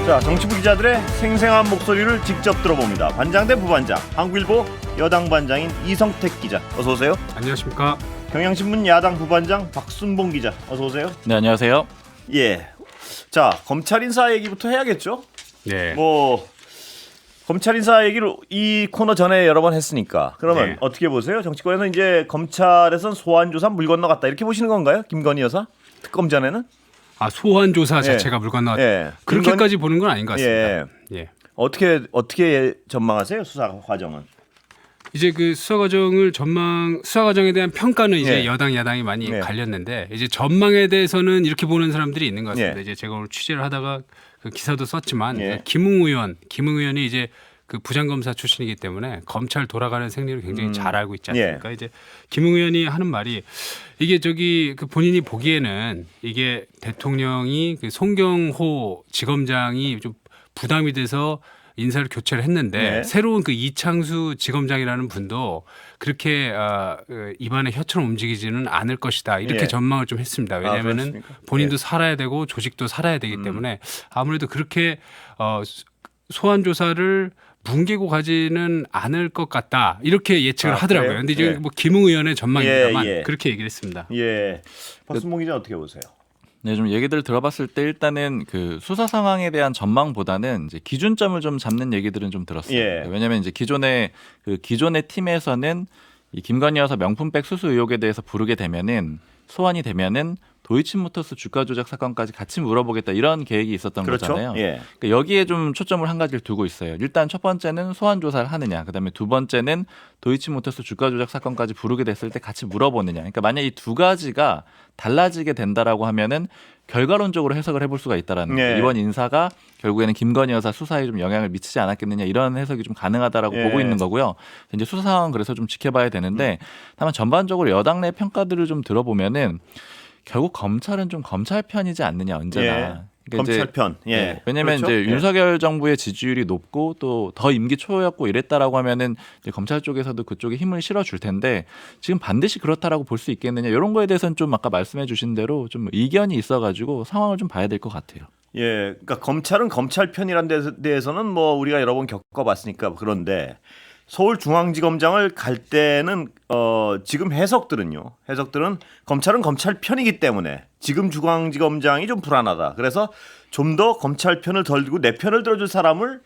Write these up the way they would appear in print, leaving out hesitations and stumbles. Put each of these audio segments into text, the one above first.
자, 정치부 기자들의 생생한 목소리를 직접 들어봅니다. 반장 대 부반장, 한국일보 여당 반장인 이성택 기자, 어서 오세요. 안녕하십니까. 경향신문 야당 부반장 박순봉 기자, 어서 오세요. 네, 안녕하세요. 예, 자, 검찰 인사 얘기부터 해야겠죠. 네. 검찰 인사 얘기를 이 코너 전에 여러 번 했으니까 그러면 네. 어떻게 보세요? 정치권에서 이제 검찰에선 소환 조사 물 건너갔다 이렇게 보시는 건가요? 김건희 여사 특검 전에는? 소환 조사 자체가 물 건너 그렇게까지 보는 건 아닌 것 같습니다. 예. 어떻게 전망하세요? 수사 과정은? 이제 그 수사 과정에 대한 평가는 이제 예. 여당 야당이 많이 예. 갈렸는데 이제 전망에 대해서는 이렇게 보는 사람들이 있는 것 같습니다. 예. 이제 제가 오늘 취재를 하다가 그 기사도 썼지만 예. 김웅 의원이 이제 그 부장검사 출신이기 때문에 검찰 돌아가는 생리를 굉장히 잘 알고 있지 않습니까? 이제 김웅 의원이 하는 말이 이게 그 본인이 보기에는 이게 대통령이 그 송경호 지검장이 좀 부담이 돼서 인사를 교체를 했는데 네. 새로운 그 이창수 지검장이라는 분도 그렇게 입안에 혀처럼 움직이지는 않을 것이다 이렇게 예. 전망을 좀 했습니다. 왜냐하면은 그렇습니까? 본인도 예. 살아야 되고 조직도 살아야 되기 때문에 아무래도 그렇게 소환 조사를 뭉개고 가지는 않을 것 같다 이렇게 예측을 하더라고요. 그래요? 근데 이제 예. 뭐 김웅 의원의 전망입니다만 예. 그렇게 얘기를 했습니다. 예, 박순봉 기자 어떻게 보세요? 네, 좀 얘기들 들어봤을 때 일단은 그 수사 상황에 대한 전망보다는 이제 기준점을 좀 잡는 얘기들은 좀 들었어요. 예. 왜냐하면 이제 기존의 팀에서는 이 김건희 여사 명품백 수수 의혹에 대해서 부르게 되면은 소환이 되면은 도이치모터스 주가 조작 사건까지 같이 물어보겠다 이런 계획이 있었던 그렇죠. 거잖아요. 예. 그러니까 여기에 좀 초점을 한 가지를 두고 있어요. 일단 첫 번째는 소환 조사를 하느냐, 그다음에 두 번째는 도이치모터스 주가 조작 사건까지 부르게 됐을 때 같이 물어보느냐. 그러니까 만약 이 두 가지가 달라지게 된다라고 하면은 결과론적으로 해석을 해볼 수가 있다라는 거예요. 이번 인사가 결국에는 김건희 여사 수사에 좀 영향을 미치지 않았겠느냐 이런 해석이 좀 가능하다라고 보고 있는 거고요. 이제 수사 상황은 그래서 좀 지켜봐야 되는데 다만 전반적으로 여당 내 평가들을 좀 들어보면은 결국 검찰은 좀 검찰 편이지 않느냐 언제나. 예. 그러니까 검찰 편. 예. 왜냐하면 그렇죠? 이제 윤석열 정부의 지지율이 높고 또 더 임기 초였고 이랬다라고 하면은 이제 검찰 쪽에서도 그쪽에 힘을 실어줄 텐데 지금 반드시 그렇다라고 볼 수 있겠느냐 이런 거에 대해서는 좀 아까 말씀해주신 대로 좀 의견이 있어가지고 상황을 좀 봐야 될 것 같아요. 예, 그러니까 검찰은 검찰 편이라는 대해서는 뭐 우리가 여러 번 겪어봤으니까 그런데 서울중앙지검장을 갈 때는 지금 해석들은 검찰은 검찰 편이기 때문에 지금 중앙지검장이 좀 불안하다. 그래서 좀 더 검찰 편을 덜 들고 내 편을 들어줄 사람을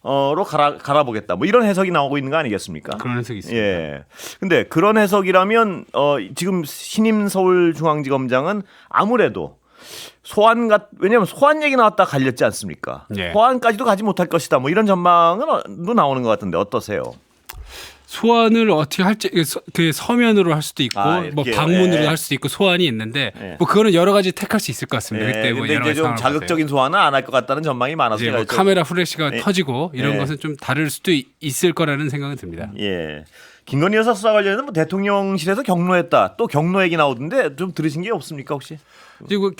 로 갈아보겠다. 뭐 이런 해석이 나오고 있는 거 아니겠습니까? 그런 해석이 있습니다. 예. 근데 그런 해석이라면 지금 신임 서울중앙지검장은 아무래도 왜냐하면 소환 얘기 나왔다 갈렸지 않습니까? 예. 소환까지도 가지 못할 것이다. 뭐 이런 전망은 나오는 것 같은데 어떠세요? 소환을 어떻게 할지 그 서면으로 할 수도 있고 뭐 이렇게요. 방문으로 예. 할 수도 있고 소환이 있는데 예. 뭐 그거는 여러 가지 택할 수 있을 것 같습니다. 그때 뭐 근데 여러 이제 가지 좀 상황을 자극적인 소환은 안 할 것 같다는 전망이 많아서 이제 뭐 제가 카메라 플래시가 예. 터지고 이런 예. 것은 좀 다를 수도 있을 거라는 생각은 듭니다. 예. 김건희 여사 수사 관련해서 뭐 대통령실에서 경로했다. 또 경로 얘기 나오던데 좀 들으신 게 없습니까 혹시? 그리고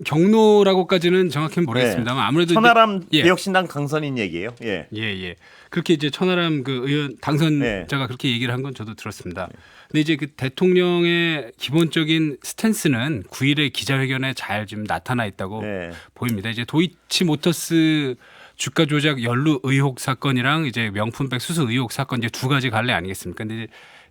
경로라고까지는 정확히는 모르겠습니다만 아무래도 천하람 이제- 예. 개혁신당 강선인 얘기예요. 예. 예. 그렇게 이제 천하람 그 의원 당선자가 그렇게 얘기를 한 건 저도 들었습니다. 근데 이제 그 대통령의 기본적인 스탠스는 9일의 기자회견에 잘 좀 나타나 있다고 예. 보입니다. 이제 도이치모터스 주가 조작 연루 의혹 사건이랑 이제 명품백 수수 의혹 사건 이제 두 가지 갈래 아니겠습니까? 근데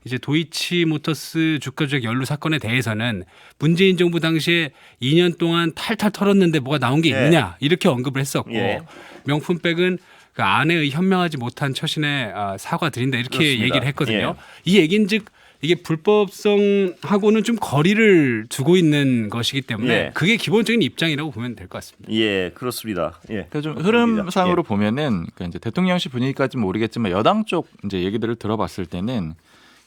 이제 도이치모터스 주가 조작 연루 사건에 대해서는 문재인 정부 당시에 2년 동안 탈탈 털었는데 뭐가 나온 게 예. 있느냐 이렇게 언급을 했었고 예. 명품백은 그 아내의 현명하지 못한 처신에 사과드린다 이렇게 그렇습니다. 얘기를 했거든요. 예. 이 얘기인즉 이게 불법성하고는 좀 거리를 두고 있는 것이기 때문에 예. 그게 기본적인 입장이라고 보면 될 것 같습니다. 예, 그렇습니다. 예. 그러니까 좀 흐름상으로 보면은 그러니까 이제 대통령실 분위기까지는 모르겠지만 여당 쪽 이제 얘기들을 들어봤을 때는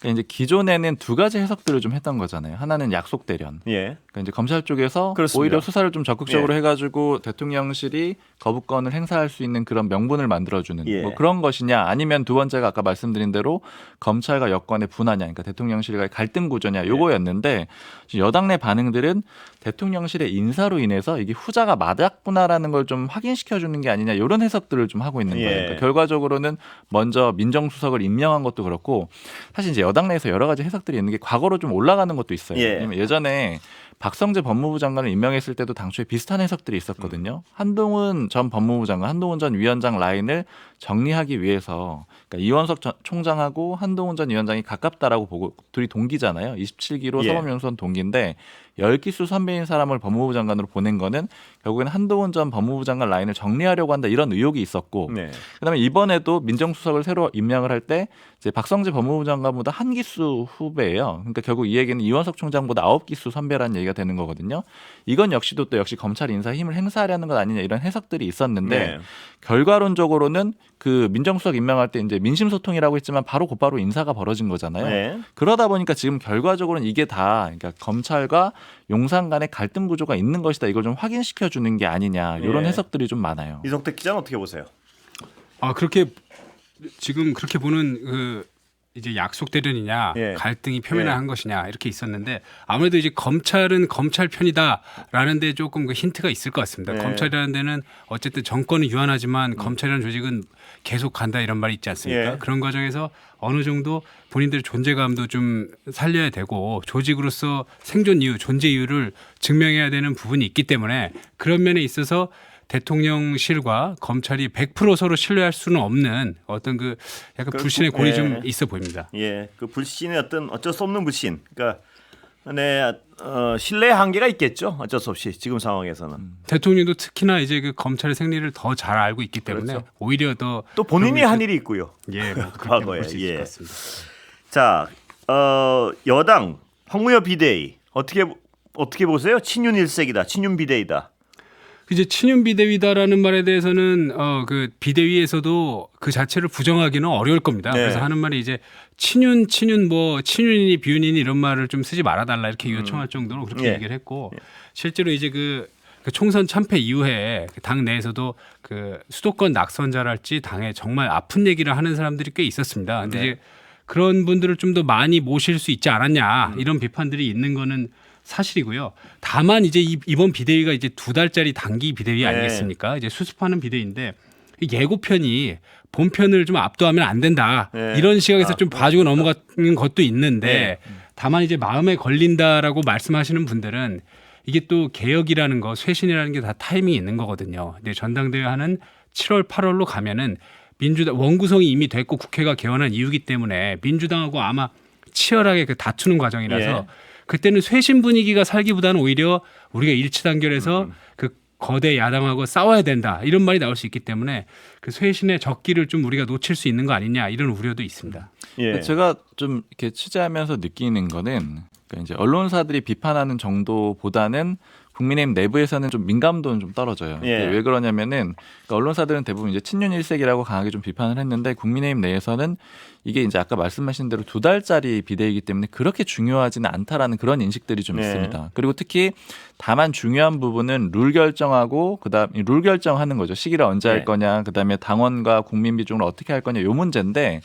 그러니까 이제 기존에는 두 가지 해석들을 좀 했던 거잖아요. 하나는 약속 대련. 예. 그러니까 이제 검찰 쪽에서 그렇습니다. 오히려 수사를 좀 적극적으로 예. 해가지고 대통령실이 거부권을 행사할 수 있는 그런 명분을 만들어주는 예. 뭐 그런 것이냐, 아니면 두 번째가 아까 말씀드린 대로 검찰과 여권의 분화냐, 그러니까 대통령실과의 갈등 구조냐, 요거였는데 여당 내 반응들은 대통령실의 인사로 인해서 이게 후자가 맞았구나라는 걸 좀 확인시켜주는 게 아니냐, 이런 해석들을 좀 하고 있는 거예요. 예. 그러니까 결과적으로는 먼저 민정수석을 임명한 것도 그렇고 사실 이제 여당 내에서 여러 가지 해석들이 있는 게 과거로 좀 올라가는 것도 있어요. 예. 왜냐면 예전에 박성재 법무부 장관을 임명했을 때도 당초에 비슷한 해석들이 있었거든요. 한동훈 전 법무부 장관, 한동훈 전 위원장 라인을 정리하기 위해서 그러니까 이원석 총장하고 한동훈 전 위원장이 가깝다라고 보고 둘이 동기잖아요. 27기로 예. 사법연수원 동기인데 10기수 선배인 사람을 법무부 장관으로 보낸 거는 결국에는 한동훈 전 법무부 장관 라인을 정리하려고 한다 이런 의혹이 있었고 네. 그다음에 이번에도 민정수석을 새로 임명을 할 때 이제 박성재 법무부 장관보다 한 기수 후배예요. 그러니까 결국 이 얘기는 이원석 총장보다 9기수 선배라는 얘기가 되는 거거든요. 이건 역시도 또 역시 검찰 인사 힘을 행사하려는 것 아니냐 이런 해석들이 있었는데 네. 결과론적으로는 그 민정수석 임명할 때 이제 민심소통이라고 했지만 바로 곧바로 인사가 벌어진 거잖아요. 네. 그러다 보니까 지금 결과적으로는 이게 다 그러니까 검찰과 용산 간의 갈등 구조가 있는 것이다. 이걸 좀 확인시켜 주는 게 아니냐 이런 네. 해석들이 좀 많아요. 이성택 기자는 어떻게 보세요? 그렇게 지금 그렇게 보는 그 이제 약속대련이냐 예. 갈등이 표면화한 예. 것이냐 이렇게 있었는데 아무래도 이제 검찰은 검찰 편이다라는 데 조금 그 힌트가 있을 것 같습니다. 예. 검찰이라는 데는 어쨌든 정권은 유한하지만 검찰이라는 조직은 계속 간다 이런 말이 있지 않습니까? 예. 그런 과정에서 어느 정도 본인들의 존재감도 좀 살려야 되고 조직으로서 생존 이유, 존재 이유를 증명해야 되는 부분이 있기 때문에 그런 면에 있어서 대통령실과 검찰이 100% 서로 신뢰할 수는 없는 어떤 그 약간 불신의 골이 예. 좀 있어 보입니다. 예, 그 불신의 어쩔 수 없는 불신. 그러니까 네, 신뢰의 한계가 있겠죠. 어쩔 수 없이 지금 상황에서는. 대통령도 특히나 이제 그 검찰의 생리를 더 잘 알고 있기 때문에 그렇죠. 오히려 더 또 본인이 한 일이 있고요. 예, 뭐 그렇게 과거에, 볼수 있을 예. 것 같습니다. 자, 여당 황무여 비대위 어떻게 보세요? 친윤 일색이다, 친윤 비대위다. 이제 친윤 비대위다라는 말에 대해서는 그 비대위에서도 그 자체를 부정하기는 어려울 겁니다. 네. 그래서 하는 말이 이제 친윤 뭐 친윤이니 비윤이니 이런 말을 좀 쓰지 말아달라 이렇게 요청할 정도로 그렇게 예. 얘기를 했고 실제로 이제 그 총선 참패 이후에 당 내에서도 그 수도권 낙선자랄지 당에 정말 아픈 얘기를 하는 사람들이 꽤 있었습니다. 근데 네. 이제 그런 분들을 좀 더 많이 모실 수 있지 않았냐 이런 비판들이 있는 거는 사실이고요. 다만 이제 이번 비대위가 이제 2달짜리 단기 비대위 네. 아니겠습니까? 이제 수습하는 비대위인데 이 예고편이 본편을 좀 압도하면 안 된다. 네. 이런 시각에서 좀 봐주고 넘어가는 것도 있는데 다만 이제 마음에 걸린다라고 말씀하시는 분들은 이게 또 개혁이라는 거, 쇄신이라는 게 다 타이밍이 있는 거거든요. 근데 전당대회 하는 7월, 8월로 가면은 민주당 원구성이 이미 됐고 국회가 개원한 이유기 때문에 민주당하고 아마 치열하게 그 다투는 과정이라서 예. 그때는 쇄신 분위기가 살기보다는 오히려 우리가 일치단결해서 그 거대 야당하고 싸워야 된다 이런 말이 나올 수 있기 때문에 그 쇄신의 적기를 좀 우리가 놓칠 수 있는 거 아니냐 이런 우려도 있습니다. 예. 제가 좀 이렇게 취재하면서 느끼는 거는 그러니까 이제 언론사들이 비판하는 정도보다는 국민의힘 내부에서는 좀 민감도는 좀 떨어져요. 예. 왜 그러냐면은 그러니까 언론사들은 대부분 이제 친윤 일색이라고 강하게 좀 비판을 했는데 국민의힘 내에서는 이게 이제 아까 말씀하신 대로 2달짜리 비대위이기 때문에 그렇게 중요하지는 않다라는 그런 인식들이 좀 네. 있습니다. 그리고 특히 다만 중요한 부분은 룰 결정하고 그다음 룰 결정하는 거죠. 시기를 언제 네. 할 거냐, 그다음에 당원과 국민 비중을 어떻게 할 거냐 요 문제인데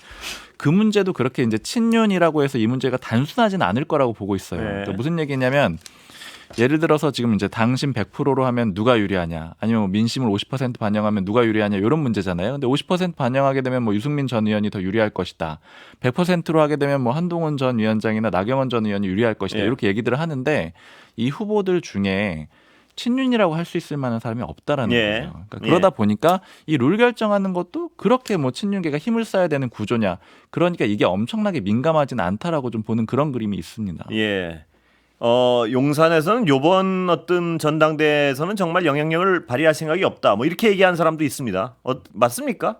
그 문제도 그렇게 이제 친윤이라고 해서 이 문제가 단순하지는 않을 거라고 보고 있어요. 네. 그러니까 무슨 얘기냐면 예를 들어서 지금 이제 당심 100%로 하면 누가 유리하냐, 아니면 뭐 민심을 50% 반영하면 누가 유리하냐 이런 문제잖아요. 근데 50% 반영하게 되면 뭐 유승민 전 의원이 더 유리할 것이다. 100%로 하게 되면 뭐 한동훈 전 위원장이나 나경원 전 의원이 유리할 것이다. 예. 이렇게 얘기들을 하는데 이 후보들 중에 친윤이라고 할 수 있을 만한 사람이 없다라는 예. 거예요. 그러니까 그러다 보니까 이 룰 결정하는 것도 그렇게 뭐 친윤계가 힘을 써야 되는 구조냐. 그러니까 이게 엄청나게 민감하지는 않다라고 좀 보는 그런 그림이 있습니다. 예. 용산에서는 요번 어떤 전당대회에서는 정말 영향력을 발휘할 생각이 없다. 뭐 이렇게 얘기하는 사람도 있습니다. 맞습니까?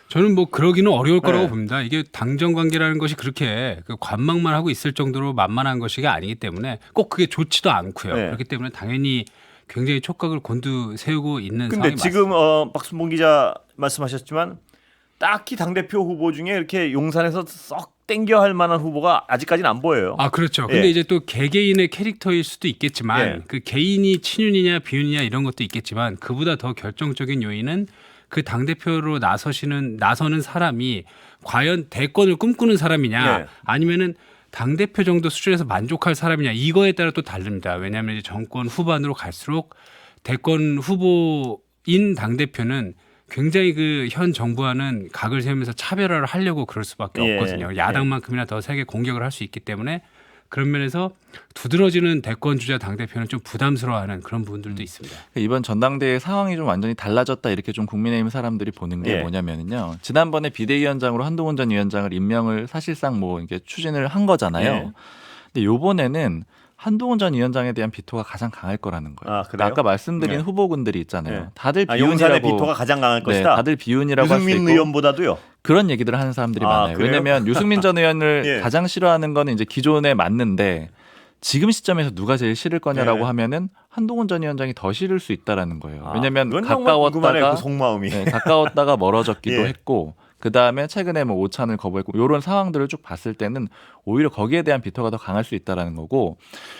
저는 뭐 그러기는 어려울 거라고 네. 봅니다. 이게 당정 관계라는 것이 그렇게 그 관망만 하고 있을 정도로 만만한 것이 아니기 때문에 꼭 그게 좋지도 않고요. 네. 그렇기 때문에 당연히 굉장히 촉각을 곤두세우고 있는 근데 상황이 지금 맞습니다. 박순봉 기자 말씀하셨지만 딱히 당대표 후보 중에 이렇게 용산에서 썩 땡겨 할 만한 후보가 아직까지는 안 보여요. 아 그렇죠. 근데 예. 이제 또 개개인의 캐릭터일 수도 있겠지만 예. 그 개인이 친윤이냐 비윤이냐 이런 것도 있겠지만 그보다 더 결정적인 요인은 그 당 대표로 나서는 사람이 과연 대권을 꿈꾸는 사람이냐 예. 아니면은 당 대표 정도 수준에서 만족할 사람이냐 이거에 따라 또 다릅니다. 왜냐하면 이제 정권 후반으로 갈수록 대권 후보인 당 대표는 굉장히 그 현 정부와는 각을 세우면서 차별화를 하려고 그럴 수밖에 예. 없거든요. 야당만큼이나 더 세게 공격을 할 수 있기 때문에 그런 면에서 두드러지는 대권 주자 당 대표는 좀 부담스러워하는 그런 부분들도 있습니다. 이번 전당대회 상황이 좀 완전히 달라졌다 이렇게 좀 국민의힘 사람들이 보는 게 예. 뭐냐면요. 지난번에 비대위원장으로 한동훈 전 위원장을 임명을 사실상 뭐 이게 추진을 한 거잖아요. 예. 근데 요번에는 한동훈 전 위원장에 대한 비토가 가장 강할 거라는 거예요. 아, 그래요? 아까 말씀드린 네. 후보군들이 있잖아요. 네. 다들 용산의 비운이라고 비토가 가장 강할 것이다. 다들 비운이라고 할 수 유승민 있고 의원보다도요. 그런 얘기들을 하는 사람들이 아, 많아요. 그래요? 왜냐하면 유승민 전 의원을 예. 가장 싫어하는 거는 이제 기존에 맞는데 지금 시점에서 누가 제일 싫을 거냐라고 네. 하면은 한동훈 전 위원장이 더 싫을 수 있다라는 거예요. 아, 왜냐하면 그건 정말 궁금하네요, 가까웠다가 그 속마음이. 가까웠다가 멀어졌기도 예. 했고 그 다음에 최근에 뭐 오찬을 거부했고 이런 상황들을 쭉 봤을 때는 오히려 거기에 대한 비토가 더 강할 수 있다라는 거고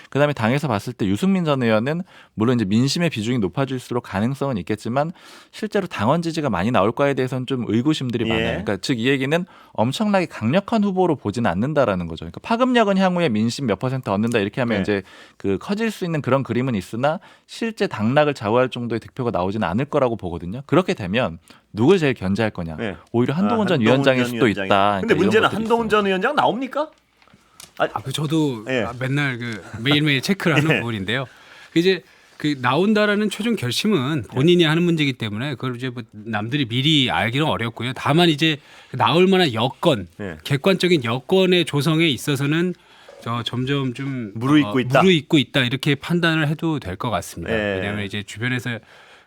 그 다음에 당에서 봤을 때 유승민 전 의원은 물론 이제 민심의 비중이 높아질수록 가능성은 있겠지만 실제로 당원 지지가 많이 나올 거에 대해서는 좀 의구심들이 예. 많아요. 그러니까 즉 이 얘기는 엄청나게 강력한 후보로 보지는 않는다라는 거죠. 그러니까 파급력은 향후에 민심 몇 퍼센트 얻는다 이렇게 하면 네. 이제 그 커질 수 있는 그런 그림은 있으나 실제 당락을 좌우할 정도의 득표가 나오지는 않을 거라고 보거든요. 그렇게 되면 누굴 제일 견제할 거냐? 네. 오히려 한동훈 전 한동훈 위원장일 전 수도 위원장이. 있다. 근데 그러니까 문제는 이런 것들이 한동훈 있어요. 전 위원장 나옵니까? 그 저도 예. 맨날 그 매일매일 체크를 하는 예. 부분인데요. 이제 그 나온다라는 최종 결심은 본인이 하는 문제이기 때문에 그걸 이제 뭐 남들이 미리 알기는 어렵고요. 다만 이제 나올 만한 여건, 예. 객관적인 여건의 조성에 있어서는 점점 좀 무르익고 있다 이렇게 판단을 해도 될 것 같습니다. 예. 왜냐하면 이제 주변에서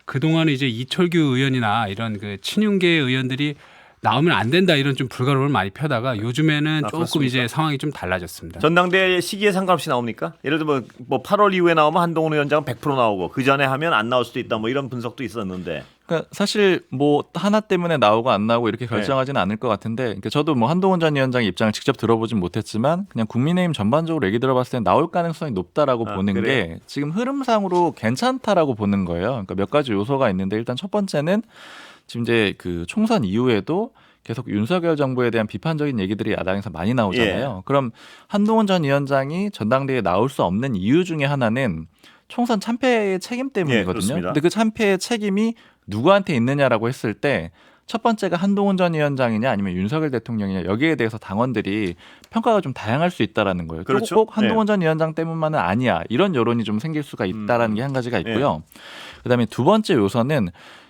그동안 이제 이철규 의원이나 이런 그 친윤계 의원들이 나오면 안 된다 이런 좀 불가름을 많이 펴다가 요즘에는 조금 그렇습니까? 이제 상황이 좀 달라졌습니다. 전당대회 시기에 상관없이 나옵니까? 예를 들어 뭐 8월 이후에 나오면 한동훈 위원장은 100% 나오고 그 전에 하면 안 나올 수도 있다 뭐 이런 분석도 있었는데. 그러니까 사실 뭐 하나 때문에 나오고 안 나오고 이렇게 결정하지는 않을 것 같은데 그러니까 저도 뭐 한동훈 전 위원장의 입장을 직접 들어보진 못했지만 그냥 국민의힘 전반적으로 얘기 들어봤을 때 나올 가능성이 높다라고 보는 그래요? 게 지금 흐름상으로 괜찮다라고 보는 거예요. 그러니까 몇 가지 요소가 있는데 일단 첫 번째는 지금 이제 그 총선 이후에도 계속 윤석열 정부에 대한 비판적인 얘기들이 야당에서 많이 나오잖아요. 그럼 한동훈 전 위원장이 전당대회에 나올 수 없는 이유 중에 하나는 총선 참패의 책임 때문이거든요. 그렇습니다. 근데 그 참패의 책임이 누구한테 있느냐라고 했을 때 첫 번째가 한동훈 전 위원장이냐 아니면 윤석열 대통령이냐 여기에 대해서 당원들이 평가가 좀 다양할 수 있다라는 거예요. 그렇죠. 꼭 한동훈 전 위원장 때문만은 아니야. 이런 여론이 좀 생길 수가 있다라는 게 한 가지가 있고요. 그다음에 두 번째 요소는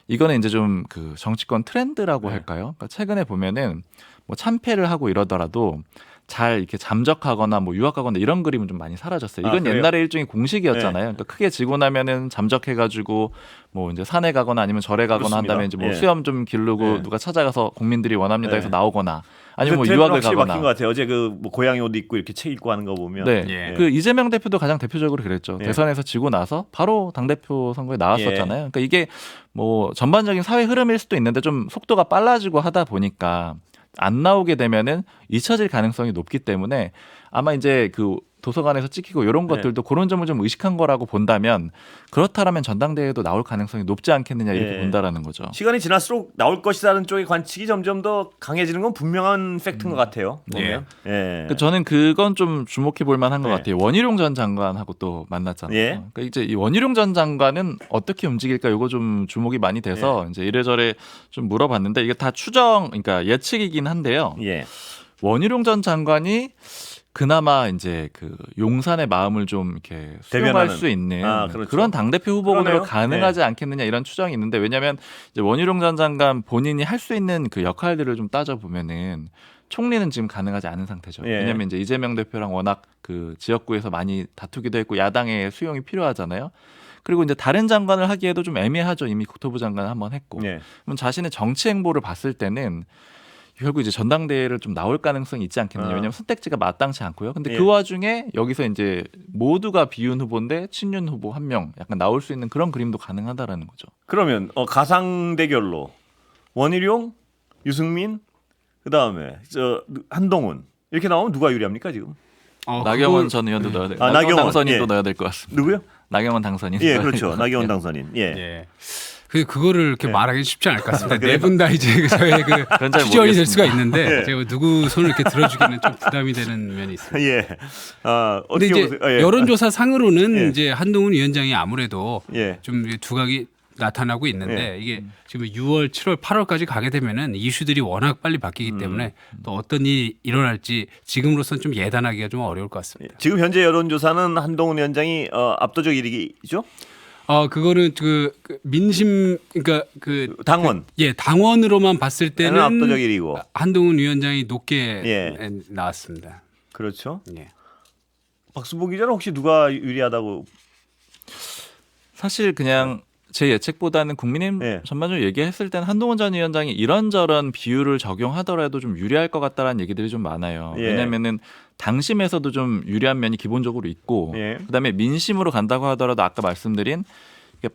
이거는 이제 좀 그 정치권 트렌드라고 할까요? 그러니까 최근에 보면은 뭐 참패를 하고 이러더라도 잘 이렇게 잠적하거나 뭐 유학하거나 이런 그림은 좀 많이 사라졌어요. 이건 그래요? 옛날에 일종의 공식이었잖아요. 그러니까 크게 지고 나면은 잠적해가지고 뭐 이제 산에 가거나 아니면 절에 가거나 그렇습니다. 한다면 이제 뭐 예. 수염 좀 기르고 예. 누가 찾아가서 국민들이 원합니다 해서 예. 나오거나 아니면 뭐 트렌드는 유학을 확실히 가거나. 바뀐 것 같아요. 어제 그 뭐 고양이 옷 입고 이렇게 책 읽고 하는 거 보면. 네, 예. 그 이재명 대표도 가장 대표적으로 그랬죠. 예. 대선에서 지고 나서 바로 당 대표 선거에 나왔었잖아요. 그러니까 이게 뭐 전반적인 사회 흐름일 수도 있는데 좀 속도가 빨라지고 하다 보니까 안 나오게 되면은 잊혀질 가능성이 높기 때문에 아마 이제 그 도서관에서 찍히고 이런 네. 것들도 그런 점을 좀 의식한 거라고 본다면 그렇다라면 전당대회도 나올 가능성이 높지 않겠느냐 이렇게 예. 본다라는 거죠. 시간이 지날수록 나올 것이라는 쪽의 관측이 점점 더 강해지는 건 분명한 팩트인 것 같아요. 보면. 예. 그 저는 그건 좀 주목해 볼 만한 것 네. 같아요. 원희룡 전 장관하고 또 만났잖아요. 예. 그러니까 이제 이 원희룡 전 장관은 어떻게 움직일까 이거 좀 주목이 많이 돼서 이제 이래저래 좀 물어봤는데 이게 다 추정, 그러니까 예측이긴 한데요. 예. 원희룡 전 장관이 그나마 이제 그 용산의 마음을 좀 이렇게 수용할 대변하는. 수 있는 그렇죠. 그런 당대표 후보군으로 그러네요. 가능하지 않겠느냐 이런 추정이 있는데 왜냐하면 이제 원희룡 전 장관 본인이 할 수 있는 그 역할들을 좀 따져보면은 총리는 지금 가능하지 않은 상태죠. 예. 왜냐하면 이제 이재명 대표랑 워낙 그 지역구에서 많이 다투기도 했고 야당의 수용이 필요하잖아요. 그리고 이제 다른 장관을 하기에도 좀 애매하죠. 이미 국토부 장관 한번 했고. 예. 그럼 자신의 정치 행보를 봤을 때는 결국 이제 전당대회를 좀 나올 가능성이 있지 않겠느냐. 왜냐하면 선택지가 마땅치 않고요. 근데 예. 그 와중에 여기서 이제 모두가 비윤 후보인데 친윤 후보 한 명 약간 나올 수 있는 그런 그림도 가능하다라는 거죠. 그러면 가상 대결로 원희룡, 유승민, 그다음에 한동훈 이렇게 나오면 누가 유리합니까 지금? 나경원 전 의원도 넣어야 될. 나경원 나경원, 당선인도 예. 넣어야 될 것 같습니다. 누구요? 나경원 당선인. 예, 그렇죠. 나경원 당선인. 예. 예. 그거를 이렇게 말하기 쉽지 않을 것 같습니다. 그래요? 네 분 다 이제 저의 그 그건 잘 추지원이 될 모르겠습니다. 수가 있는데 예. 제가 누구 손을 이렇게 들어주기는 좀 부담이 되는 면이 있습니다. 예. 근데 어떻게 이제 보세요? 예. 여론조사 상으로는 예. 이제 한동훈 위원장이 아무래도 예. 좀 두각이 나타나고 있는데 이게 지금 6월, 7월, 8월까지 가게 되면은 이슈들이 워낙 빨리 바뀌기 때문에 또 어떤 일이 일어날지 지금으로서는 좀 예단하기가 좀 어려울 것 같습니다. 지금 현재 여론조사는 한동훈 위원장이 압도적 1위죠? 그거는 그 민심 그러니까 그 당원. 당원으로만 봤을 때는 압도적 1위고. 한동훈 위원장이 높게 나왔습니다. 그렇죠. 예. 박수보 기자는 혹시 누가 유리하다고? 사실 그냥 제 예측보다는 국민의힘 전반적으로 얘기했을 때는 한동훈 전 위원장이 이런저런 비율을 적용하더라도 좀 유리할 것 같다라는 얘기들이 좀 많아요. 왜냐면은 당심에서도 좀 유리한 면이 기본적으로 있고 그다음에 민심으로 간다고 하더라도 아까 말씀드린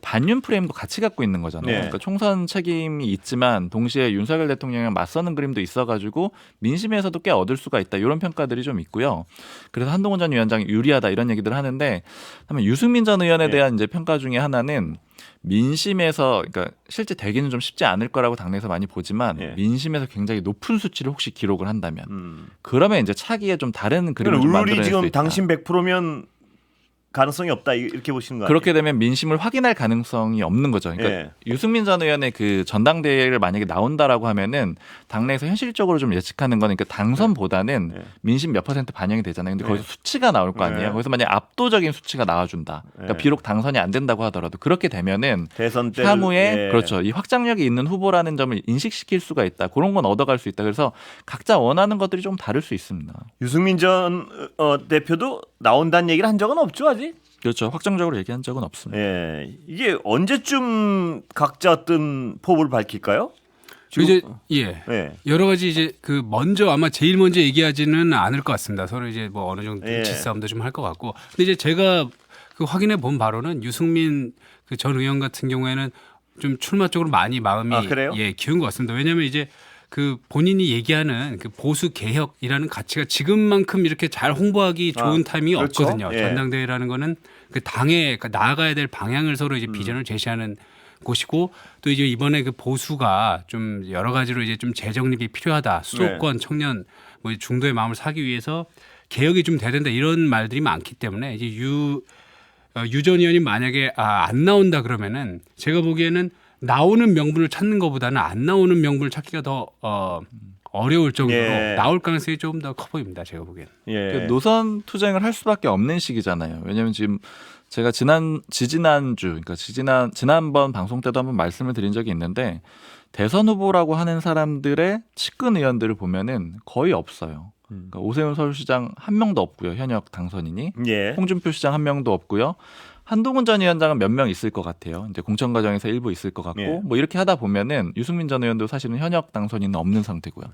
반윤 프레임도 같이 갖고 있는 거잖아요. 그러니까 총선 책임이 있지만 동시에 윤석열 대통령이랑 맞서는 그림도 있어가지고 민심에서도 꽤 얻을 수가 있다. 이런 평가들이 좀 있고요. 그래서 한동훈 전 위원장이 유리하다 이런 얘기들을 하는데, 다음에 유승민 전 의원에 대한 이제 평가 중에 하나는 민심에서 그러니까 실제 되기는 좀 쉽지 않을 거라고 당내에서 많이 보지만 민심에서 굉장히 높은 수치를 혹시 기록을 한다면 그러면 이제 차기에 좀 다른 그림을 좀 만들어낼 수 있다. 지금 당신 100%면 가능성이 없다 이렇게 보시는 거 아니에요? 그렇게 되면 민심을 확인할 가능성이 없는 거죠. 그러니까 유승민 전 의원의 그 전당대회를 만약에 나온다라고 하면은 당내에서 현실적으로 좀 예측하는 거는 그러니까 당선보다는 민심 몇 % 반영이 되잖아요. 근데 거기서 수치가 나올 거 아니에요. 거기서 만약 압도적인 수치가 나와준다. 그러니까 비록 당선이 안 된다고 하더라도 그렇게 되면은 대선 때 향후에 그렇죠. 이 확장력이 있는 후보라는 점을 인식시킬 수가 있다. 그런 건 얻어갈 수 있다. 그래서 각자 원하는 것들이 좀 다를 수 있습니다. 유승민 전 대표도 나온다는 얘기를 한 적은 없죠 아직? 그렇죠. 확정적으로 얘기한 적은 없습니다. 이게 언제쯤 각자 어떤 포부를 밝힐까요? 이제 여러 가지 이제 그 먼저 아마 제일 먼저 얘기하지는 않을 것 같습니다. 서로 이제 뭐 어느 정도 눈치 싸움도 좀 할 것 같고. 근데 이제 제가 그 확인해 본 바로는 유승민 그 전 의원 같은 경우에는 좀 출마 쪽으로 많이 마음이 기운 것 같습니다. 왜냐하면 이제 그 본인이 얘기하는 그 보수 개혁이라는 가치가 지금만큼 이렇게 잘 홍보하기 좋은 타이밍이 없거든요. 전당대회라는 거는 그 당에 나아가야 될 방향을 서로 이제 비전을 제시하는 곳이고, 또 이제 이번에 그 보수가 좀 여러 가지로 이제 좀 재정립이 필요하다. 수도권 청년 뭐 중도의 마음을 사기 위해서 개혁이 좀 돼야 된다. 이런 말들이 많기 때문에 이제 유 전 의원이 만약에 안 나온다 그러면은 제가 보기에는 나오는 명분을 찾는 것보다는 안 나오는 명분을 찾기가 더 어려울 정도로 나올 가능성이 조금 더 커 보입니다. 제가 보기에는. 그러니까 노선 투쟁을 할 수밖에 없는 시기잖아요. 왜냐하면 지금 제가 지난주, 그러니까 지난번 방송 때도 한번 말씀을 드린 적이 있는데 대선 후보라고 하는 사람들의 측근 의원들을 보면은 거의 없어요. 그러니까 오세훈 서울시장 한 명도 없고요. 현역 당선인이. 홍준표 시장 한 명도 없고요. 한동훈 전 위원장은 몇 명 있을 것 같아요. 이제 공천 과정에서 일부 있을 것 같고 뭐 이렇게 하다 보면은 유승민 전 의원도 사실은 현역 당선인은 없는 상태고요.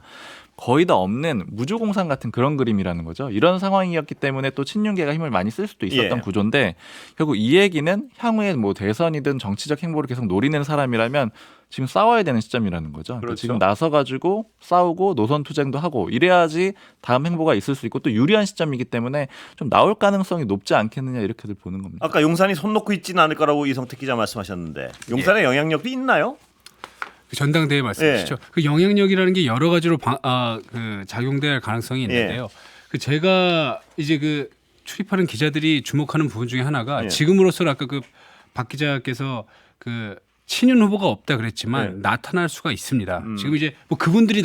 거의 다 없는 무주공산 같은 그런 그림이라는 거죠. 이런 상황이었기 때문에 또 친윤계가 힘을 많이 쓸 수도 있었던 구조인데 결국 이 얘기는 향후에 뭐 대선이든 정치적 행보를 계속 노리는 사람이라면 지금 싸워야 되는 시점이라는 거죠. 그러니까 지금 나서가지고 싸우고 노선 투쟁도 하고 이래야지 다음 행보가 있을 수 있고 또 유리한 시점이기 때문에 좀 나올 가능성이 높지 않겠느냐 이렇게들 보는 겁니다. 아까 용산이 손 놓고 있지는 않을 거라고 이성택 기자 말씀하셨는데 용산의 영향력도 있나요? 그 전당대회 말씀이시죠. 그 영향력이라는 게 여러 가지로 그 작용될 가능성이 있는데요. 그 제가 이제 그 출입하는 기자들이 주목하는 부분 중에 하나가 지금으로서 아까 그 박 기자께서 그 친윤 후보가 없다 그랬지만 나타날 수가 있습니다. 지금 이제 뭐 그분들이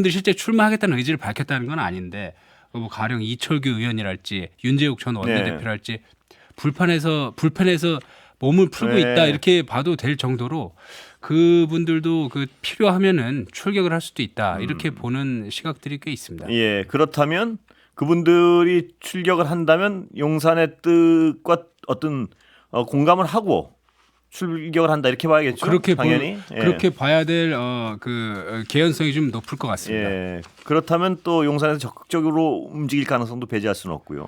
실제 출마하겠다는 의지를 밝혔다는 건 아닌데 뭐 가령 이철규 의원이랄지 윤재욱 전 원내대표랄지 불펜에서 몸을 풀고 있다 이렇게 봐도 될 정도로 그분들도 그 필요하면은 출격을 할 수도 있다 이렇게 보는 시각들이 꽤 있습니다. 그렇다면 그분들이 출격을 한다면 용산의 뜻과 어떤 공감을 하고 출격을 한다 이렇게 봐야겠죠. 당연히 그렇게 봐야 될 그 개연성이 좀 높을 것 같습니다. 그렇다면 또 용산에서 적극적으로 움직일 가능성도 배제할 수는 없고요.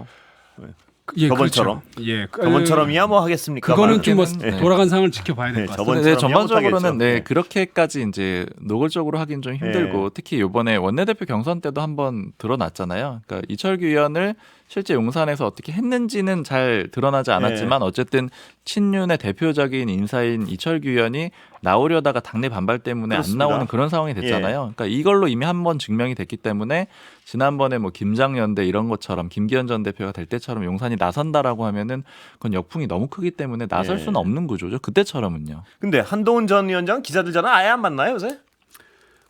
저번처럼. 그렇죠. 저번처럼이야 뭐 하겠습니까? 그거는 좀 뭐 돌아간 상황을 지켜봐야 될 것 같습니다. 전반적으로는 그렇게까지 이제 노골적으로 하긴 좀 힘들고 특히 이번에 원내대표 경선 때도 한번 드러났잖아요. 그러니까 이철규 의원을 실제 용산에서 어떻게 했는지는 잘 드러나지 않았지만 어쨌든 친윤의 대표적인 인사인 이철규 의원이 나오려다가 당내 반발 때문에 그렇습니다. 안 나오는 그런 상황이 됐잖아요. 그러니까 이걸로 이미 한 번 증명이 됐기 때문에 지난번에 뭐 김장연대 이런 것처럼 김기현 전 대표가 될 때처럼 용산이 나선다라고 하면은 그건 역풍이 너무 크기 때문에 나설 예. 수는 없는 구조죠. 그때처럼은요. 근데 한동훈 전 위원장 기자들 전화 아예 안 만나요 요새?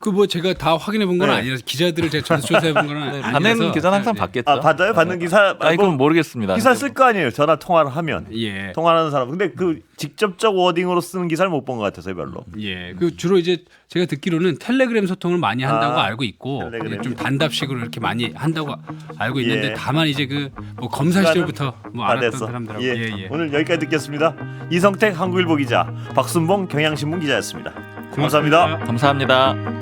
그 뭐 제가 다 확인해 본 건 네. 아니라서 기자들을 제가 조사해 본 건 아니라서 받는 기자는 항상 네. 받겠죠. 아 받아요? 받는 기사? 아니 뭐 그건 모르겠습니다. 기사 쓸 거 아니에요. 전화 통화를 하면 예. 통화하는 사람. 근데 그 직접적 워딩으로 쓰는 기사를 못 본 것 같아서요 별로. 예. 그 주로 이제 제가 듣기로는 텔레그램 소통을 많이 한다고 아, 알고 있고 텔레그램. 좀 단답식으로 이렇게 많이 한다고 알고 있는데 예. 다만 이제 그 뭐 검사 시절부터 뭐 다 알았던 됐어. 사람들하고 예. 예. 오늘 여기까지 듣겠습니다. 이성택 한국일보 기자, 박순봉 경향신문 기자였습니다. 감사합니다. 감사합니다.